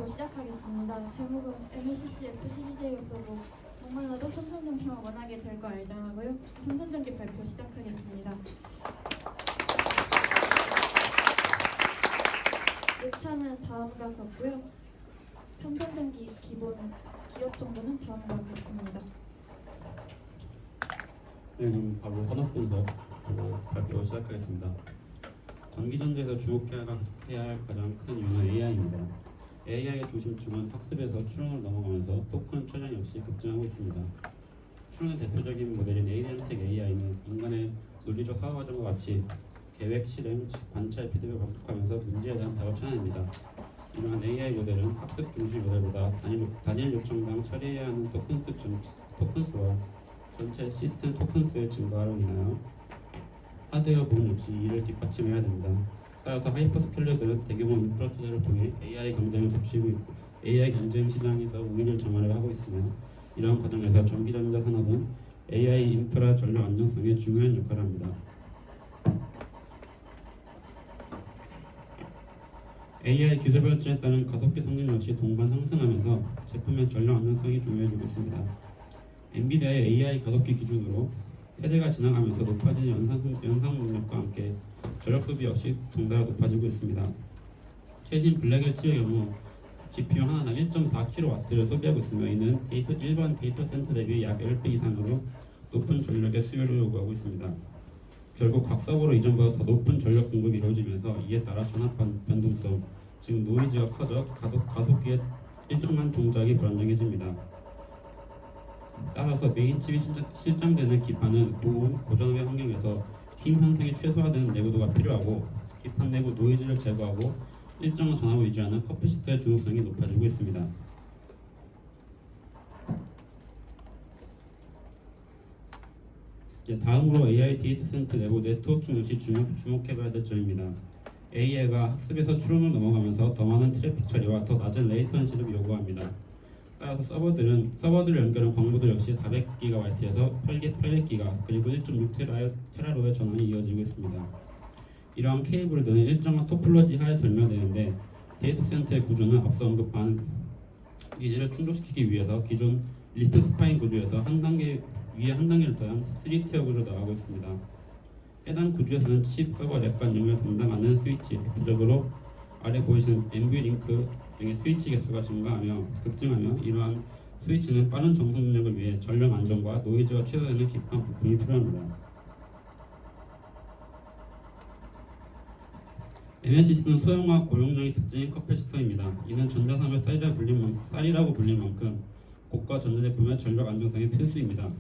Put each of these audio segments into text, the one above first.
발표 시작하겠습니다. 제목은 MLCC F12J 요소고 목말라도 삼성전기만 원하게 될 거 알자 하고요. 삼성전기 발표 시작하겠습니다. 옵차는 다음과 같고요. 삼성전기 기본 기업 정보는 다음과 같습니다. 네, 그럼 바로 산업 분석 발표 시작하겠습니다. 전기전자에서 주목해야 할 가장 큰 이유는 AI입니다. AI의 중심축은 학습에서 추론을 넘어가면서 토큰 최장 역시 급증하고 있습니다. 추론의 대표적인 모델인 에이전틱 AI는 인간의 논리적 사고 과정과 같이 계획, 실행, 관찰, 피드백을 반복하면서 문제에 대한 답을 찾아냅니다. 이러한 AI 모델은 학습 중심 모델보다 단일 요청당 처리해야 하는 토큰 수와 전체 시스템 토큰 수의 증가로 인하여 하드웨어 부분 역시 이를 뒷받침해야 됩니다. 따라서 하이퍼스케일러들은 대규모 인프라 투자를 통해 AI 경쟁을 덮치고 있고 AI 경쟁 시장이 더 우위를 점하려 하고 있으며 이러한 과정에서 전기전자 산업은 AI 인프라 전력 안정성에 중요한 역할을 합니다. AI 기술 발전에 따른 가속기 성능 역시 동반 상승하면서 제품의 전력 안정성이 중요해지고 있습니다. 엔비디아의 AI 가속기 기준으로 세대가 지나가면서 높아진 연산 능력과 함께 전력 소비 역시 덩달아 높아지고 있습니다. 최신 블랙7의 경우 GPU 하나당 1.4kW를 소비하고 있으며 이는 일반 데이터 센터 대비 약 10배 이상으로 높은 전력의 수요를 요구하고 있습니다. 결국 각 서버로 이전보다 더 높은 전력 공급이 이루어지면서 이에 따라 전압 변동성, 즉 노이즈가 커져 가속기의 일정한 동작이 불안정해집니다. 따라서 메인 칩이 실장되는 기판은 고온, 고전압의 환경에서 힘 현상이 최소화되는 내구도가 필요하고 기판 내부 노이즈를 제거하고 일정한 전압을 유지하는 커피시터의 중요성이 높아지고 있습니다. 다음으로 AI 데이터 센터 내부 네트워킹 역시 주목해봐야 될 점입니다. AI가 학습에서 추론을 넘어가면서 더 많은 트래픽 처리와 더 낮은 레이턴시를 요구합니다. 따라서 서버들을 연결한 광부들 역시 400GB에서 800GB 그리고 1.6TB로의 전환이 이어지고 있습니다. 이러한 케이블들은 일정한 토폴로지 하에 설명되는데 데이터 센터의 구조는 앞서 언급한 니즈를 충족시키기 위해서 기존 리프 스파인 구조에서 한 단계를 더한 3티어 구조로 나가고 있습니다. 해당 구조에서는 칩, 서버, 랩 간 영역을 담당하는 스위치, 대표적으로 아래 보이시는 NVLink 등의 스위치 개수가 급증하며 이러한 스위치는 빠른 정속 능력을 위해 전력 안정과 노이즈가 최소화되는 기판 부품이 필요합니다. MLCC는 소형화 고용량이 특징인 커패시터입니다. 이는 전자산업의 쌀이라고 불릴 만큼 고가 전자제품의 전력 안정성이 필수입니다.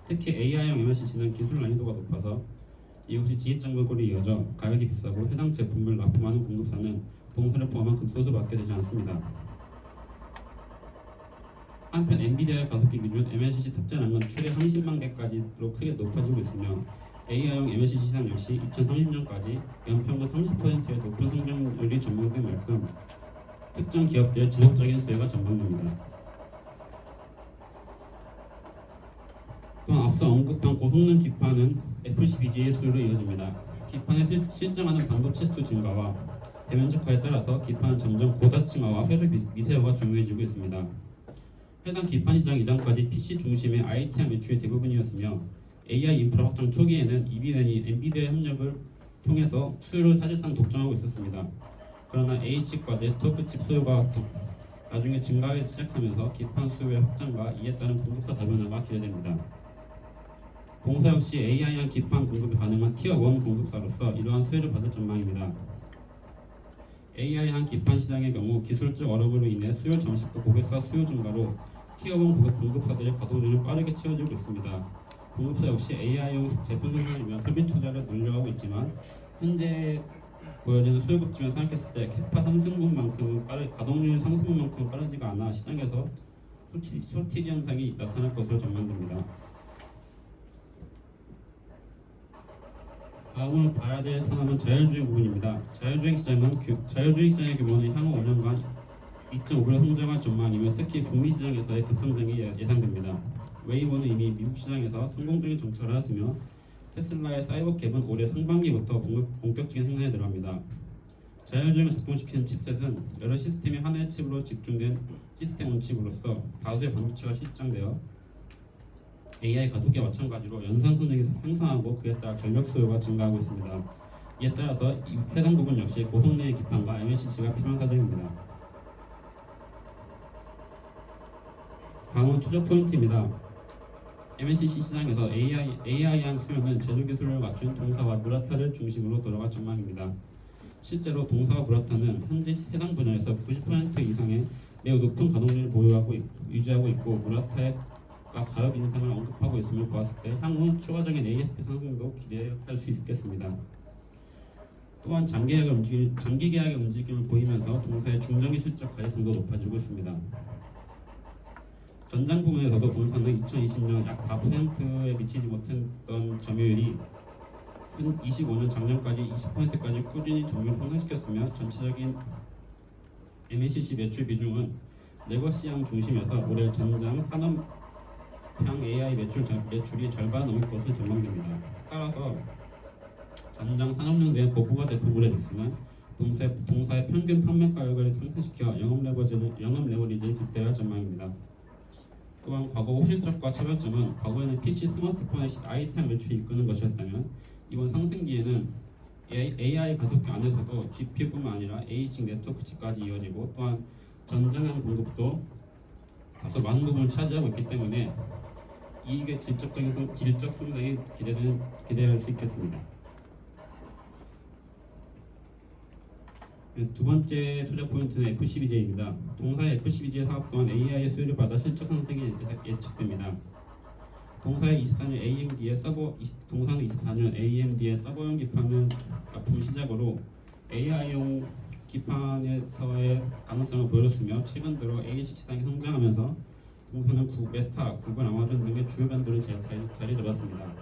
특히 AI용 MLCC는 기술 난이도가 높아서 이것이 진입장벽으로 이어져 가격이 비싸고 해당 제품을 납품하는 공급사는 동사를 포함한 극소수밖에 되지 않습니다. 한편 엔비디아의 가속기 기준 MLCC 탑재량은 최대 30만 개까지로 크게 높아지고 있으며 AI용 MLCC 시장 역시 2030년까지 연평균 30%의 높은 성장률이 전망된 만큼 특정 기업들의 지속적인 수요가 전망됩니다. 또한 앞서 언급한 고성능 기판은 F12G의 수요로 이어집니다. 기판에 실증하는 반도체 수 증가와 대면적화에 따라서 기판은 점점 고다층화와 회수 미세화가 중요해지고 있습니다. 해당 기판 시장 이전까지 PC 중심의 ITM 매출이 대부분이었으며 AI 인프라 확장 초기에는 엔비디아의 협력을 통해서 수요를 사실상 독점하고 있었습니다. 그러나 ASIC과 네트워크 칩 수요가 나중에 증가하기 시작하면서 기판 수요의 확장과 이에 따른 공급사 다변화가 기대됩니다. 공사 역시 AI형 기판 공급이 가능한 티어 1 공급사로서 이러한 수혜를 받을 전망입니다. AI형 기판 시장의 경우 기술적 어려움으로 인해 수요 잠식과 고객사 수요 증가로 티어 1 공급사들의 가동률은 빠르게 채워지고 있습니다. 공급사 역시 AI용 제품 생산을 위한 설비 투자를 늘려가고 있지만 현재 보여지는 수요 급증을 생각했을 때 캐파 상승분만큼 가동률 상승분만큼 빠르지가 않아 시장에서 쇼티지 현상이 나타날 것으로 전망됩니다. 다음으로 봐야 될 산업은 자율주행 부분입니다. 자율주행 시장의 규모는 향후 5년간 2.5배 성장할 전망이며 특히 북미 시장에서의 급성장이 예상됩니다. 웨이모는 이미 미국 시장에서 성공적인 정착을 하였으며 테슬라의 사이버캡은 올해 상반기부터 본격적인 생산에 들어갑니다. 자율주행을 작동시키는 칩셋은 여러 시스템이 하나의 칩으로 집중된 시스템 온칩으로서 다수의 반도체가 실장되어 AI 가속기와 마찬가지로 연산선을 형성하고 그에 따라 전력 소요가 증가하고 있습니다. 이에 따라서 이 해당 부분 역시 고성능의 기판과 MLCC가 필요한 사정입니다. 다음은 투자 포인트입니다. MLCC 시장에서 AI한 수요는 제조 기술을 갖춘 동사와 무라타를 중심으로 돌아갈 전망입니다. 실제로 동사와 무라타는 현재 해당 분야에서 90% 이상의 매우 높은 가동률을 유지하고 있고 무라타의 가업 인상을 언급하고 있음을 보았을 때 향후 추가적인 ASP 상승도 기대할 수 있겠습니다. 또한 장기 계약의 움직임을 보이면서 동사의 중장기 실적 가능성도 높아지고 있습니다. 전장 부문에서도 동사는 2020년 약 4%에 미치지 못했던 점유율이 25년 작년까지 20%까지 꾸준히 점유율을 상승시켰으며 전체적인 MLCC 매출 비중은 레거시향 중심에서 올해 전장 산업향 AI 매출이 절반 넘을 것으로 전망됩니다. 따라서 전장 산업용 내 거부가 대폭으로 됐으면 동사의 평균 판매 가격을 상승시켜 영업 레버리지를 극대화할 전망입니다. 또한 과거 호실적과 차별점은 과거에는 PC, 스마트폰의 아이템 매출이 이끄는 것이었다면 이번 상승기에는 AI 가속기 안에서도 GPU뿐만 아니라 ASIC 네트워크 칩까지 이어지고 또한 전장형 공급도 다소 많은 부분을 차지하고 있기 때문에 이익의 질적 성장이 기대할 수 있겠습니다. 두 번째 투자 포인트는 FCBJ입니다. 동사의 FCBJ 사업 또한 AI의 수요를 받아 실적 상승이 예측됩니다. 동사는 24년 AMD의 서버용 기판을 납품 시작으로 AI용 기판에서의 가능성을 보여줬으며 최근 들어 ASIC 시장이 성장하면서 동사는 메타, 구글, 아마존 등의 주요 밴드를 자리 잡았습니다.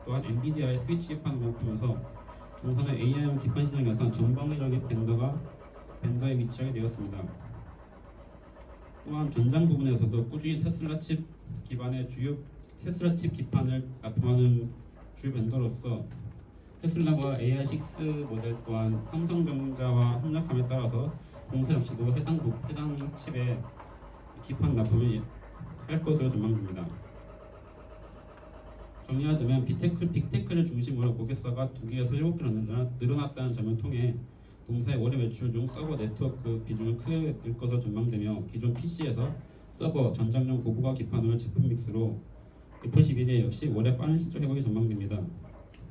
또한 엔비디아의 스위치 기판을 납품하면서 동사는 AI용 기판 시장에서 전방위적인 밴더에 위치하게 되었습니다. 또한 전장 부분에서도 꾸준히 테슬라 칩 기판을 납품하는 주요 밴더로서 테슬라와 AI6 모델 또한 삼성전자와 협력함에 따라서 동사 역시도 해당 칩의 기판 납품을 할 것으로 전망됩니다. 정리하자면 빅테크를 중심으로 고객사가 2개에서 7개로 늘어났다는 점을 통해 동사의 월의 매출 중 서버 네트워크 비중을 크게 늘 것으로 전망되며 기존 PC에서 서버, 전장용 고부가 기판으로 제품 믹스로 FCBJ 역시 올해 빠른 실적 회복이 전망됩니다.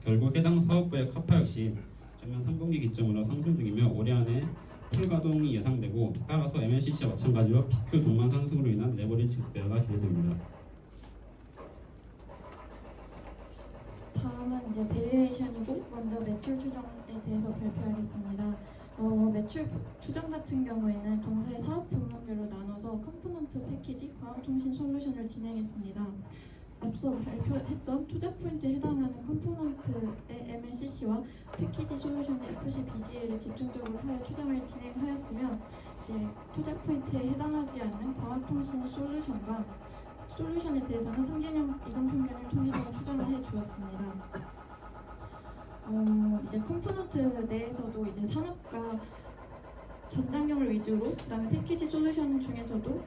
결국 해당 사업부의 카파 역시 작년 3분기 기점으로 상승 중이며 올해 안에 풀 가동이 예상되고 따라서 MLCC와 마찬가지로 PQ 동반 상승으로 인한 레버리지 극대화가 기대됩니다. 다음은 이제 밸류에이션이고 먼저 매출 추정에 대해서 발표하겠습니다. 매출 추정 같은 경우에는 동사의 사업 부문별로 나눠서 컴포넌트 패키지, 광학통신 솔루션을 진행했습니다. 앞서 발표했던 투자 포인트에 해당하는 컴포넌트의 MLCC와 패키지 솔루션의 FCBGA를 집중적으로 하여 추정을 진행하였으며 이제 투자 포인트에 해당하지 않는 광학통신 솔루션에 대해서는 상진형 이동 평균을 통해서 추정을 해 주었습니다. 이제 컴포넌트 내에서도 이제 산업과 전장용을 위주로 그다음에 패키지 솔루션 중에서도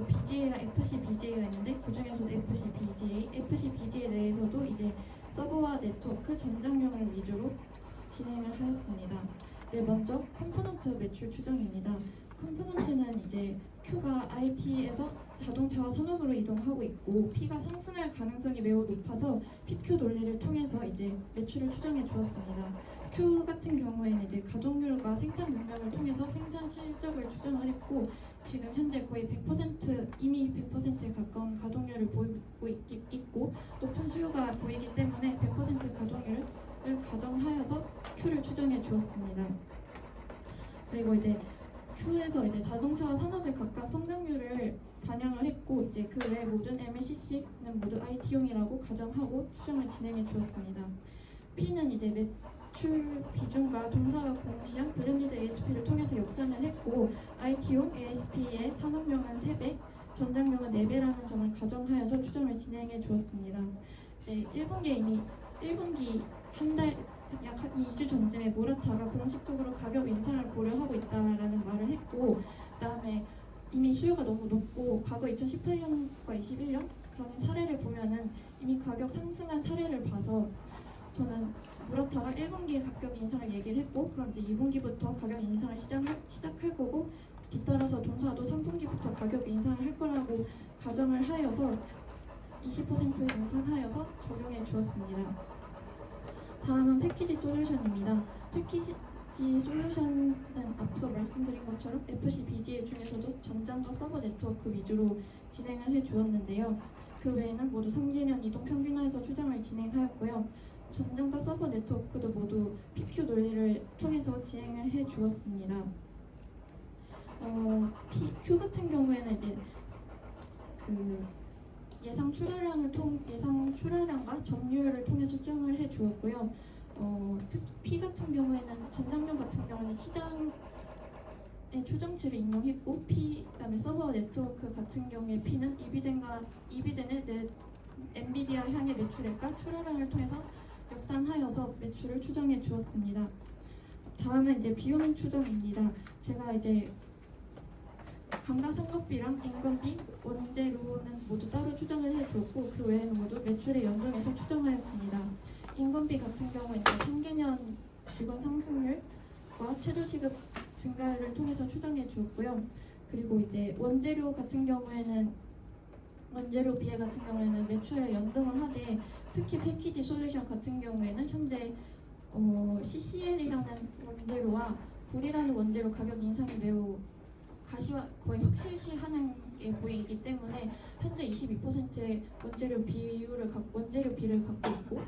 BGA랑 FCBGA가 있는데 그 중에서도 FCBGA 내에서도 이제 서버와 네트워크 전장용을 위주로 진행을 하였습니다. 이제 먼저 컴포넌트 매출 추정입니다. 컴포넌트는 이제 Q가 IT에서 자동차와 산업으로 이동하고 있고 P가 상승할 가능성이 매우 높아서 PQ 논리를 통해서 이제 매출을 추정해 주었습니다. Q 같은 경우에는 이제 가동률과 생산 능력을 통해서 생산 실적을 추정을 했고 지금 현재 거의 100% 이미 100%에 가까운 가동률을 보이고 있고 높은 수요가 보이기 때문에 100% 가동률을 가정하여서 Q를 추정해 주었습니다. 그리고 이제 Q에서 이제 자동차와 산업의 각각 성장률을 반영을 했고 이제 그 외 모든 MLCC는 모두 IT용이라고 가정하고 추정을 진행해 주었습니다. P는 이제 매출 비중과 동사가 공시한 블렌디드 ASP를 통해서 역산을 했고 IT용 ASP의 산업용은 3배, 전장용은 4배라는 점을 가정하여서 추정을 진행해 주었습니다. 이제 1분기에 이미 1분기 약 한 2주 전쯤에 무라타가 공식적으로 가격 인상을 고려하고 있다라는 말을 했고, 그다음에 이미 수요가 너무 높고 과거 2018년과 21년 그런 사례를 보면은 이미 가격 상승한 사례를 봐서 저는 무라타가 1분기에 가격 인상을 얘기를 했고, 그럼 이제 2분기부터 가격 인상을 시작할 거고, 뒤따라서 동사도 3분기부터 가격 인상을 할 거라고 가정을 하여서 20% 인상하여서 적용해 주었습니다. 다음은 패키지 솔루션입니다. 패키지 솔루션은 앞서 말씀드린 것처럼 FCBGA 중에서도 전장과 서버 네트워크 위주로 진행을 해 주었는데요. 그 외에는 모두 3개년 이동 평균화해서 추정을 진행하였고요. 전장과 서버 네트워크도 모두 PQ 논리를 통해서 진행을 해 주었습니다. PQ 같은 경우에는 이제 그 예상 출하량과 점유율을 통해서 추정을 해 주었고요. 특히 P 같은 경우에는 전장용 같은 경우는 시장의 추정치를 인용했고, 그다음에 서버 네트워크 같은 경우에 P는 이비덴의 엔비디아 향의 매출액과 출하량을 통해서 역산하여서 매출을 추정해 주었습니다. 다음은 이제 비용 추정입니다. 제가 이제 감가상각비랑 인건비, 원재료는 모두 따로 추정을 해 주었고, 그 외에는 모두 매출에 연동해서 추정하였습니다. 인건비 같은 경우에 이제 3개년 직원 상승률과 최저 시급 증가를 통해서 추정해 주었고요. 그리고 이제 원재료 같은 경우에는 원재료 비해 같은 경우에는 매출에 연동을 하되, 특히 패키지 솔루션 같은 경우에는 현재 CCL이라는 원재료와 굴이라는 원재료 가격 인상이 매우 거의 확실시하는 게 보이기 때문에 현재 22%의 원재료 비를 갖고 있고,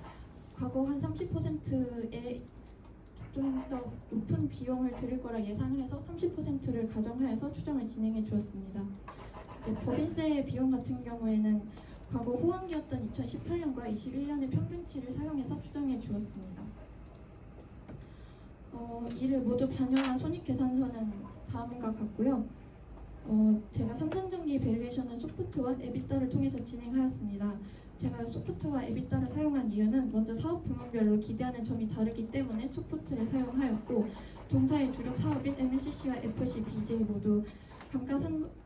과거 한 30%의 좀 더 높은 비용을 들일 거라 예상을 해서 30%를 가정하여서 추정을 진행해 주었습니다. 이제 법인세 비용 같은 경우에는 과거 호황기였던 2018년과 21년의 평균치를 사용해서 추정해 주었습니다. 이를 모두 반영한 손익계산서는 다음과 같고요. 제가 삼성전기 밸류에이션은 소프트와 에비타를 통해서 진행하였습니다. 제가 소프트와 에비타를 사용한 이유는 먼저 사업 부문별로 기대하는 점이 다르기 때문에 소프트를 사용하였고, 동사의 주력 사업인 MLCC와 FCBGA 모두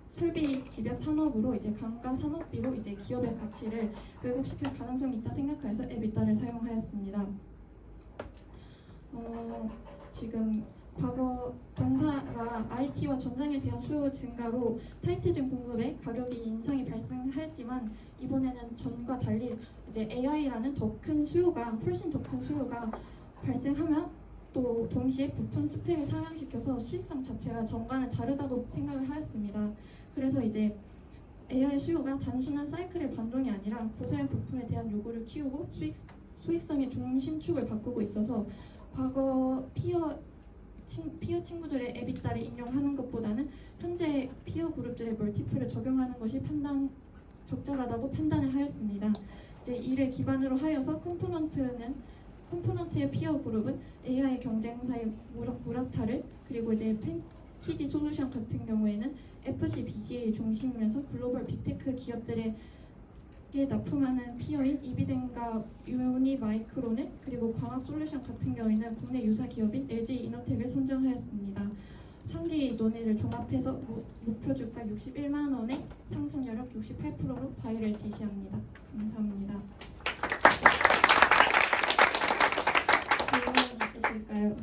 설비 집약 산업으로 이제 감가산업비로 이제 기업의 가치를 왜곡시킬 가능성이 있다 생각하여서 에비타를 사용하였습니다. 지금 과거 동사가 IT와 전장에 대한 수요 증가로 타이트진 공급에 가격이 인상이 발생하였지만, 이번에는 전과 달리 이제 AI라는 훨씬 더 큰 수요가 발생하며, 또 동시에 부품 스펙을 상향시켜서 수익성 자체가 전과는 다르다고 생각을 하였습니다. 그래서 이제 AI 수요가 단순한 사이클의 반동이 아니라 고사양 부품에 대한 요구를 키우고 수익성의 중심축을 바꾸고 있어서, 과거 피어 친구들의 에비타를 인용하는 것보다는 현재 피어 그룹들의 멀티플을 적용하는 것이 적절하다고 판단을 하였습니다. 이제 이를 기반으로 하여서 컴포넌트의 피어 그룹은 AI 경쟁사의 무라타를, 그리고 이제 패키지 솔루션 같은 경우에는 FCBGA 중심이면서 글로벌 빅테크 기업들에게 납품하는 피어인 이비덴과 유니마이크론을, 그리고 광학 솔루션 같은 경우에는 국내 유사 기업인 LG이노텍을 선정하였습니다. 상기 논의를 종합해서 목표 주가 61만 원에 상승 여력 68%로 바이를 제시합니다. 감사합니다. 질문 있으실까요?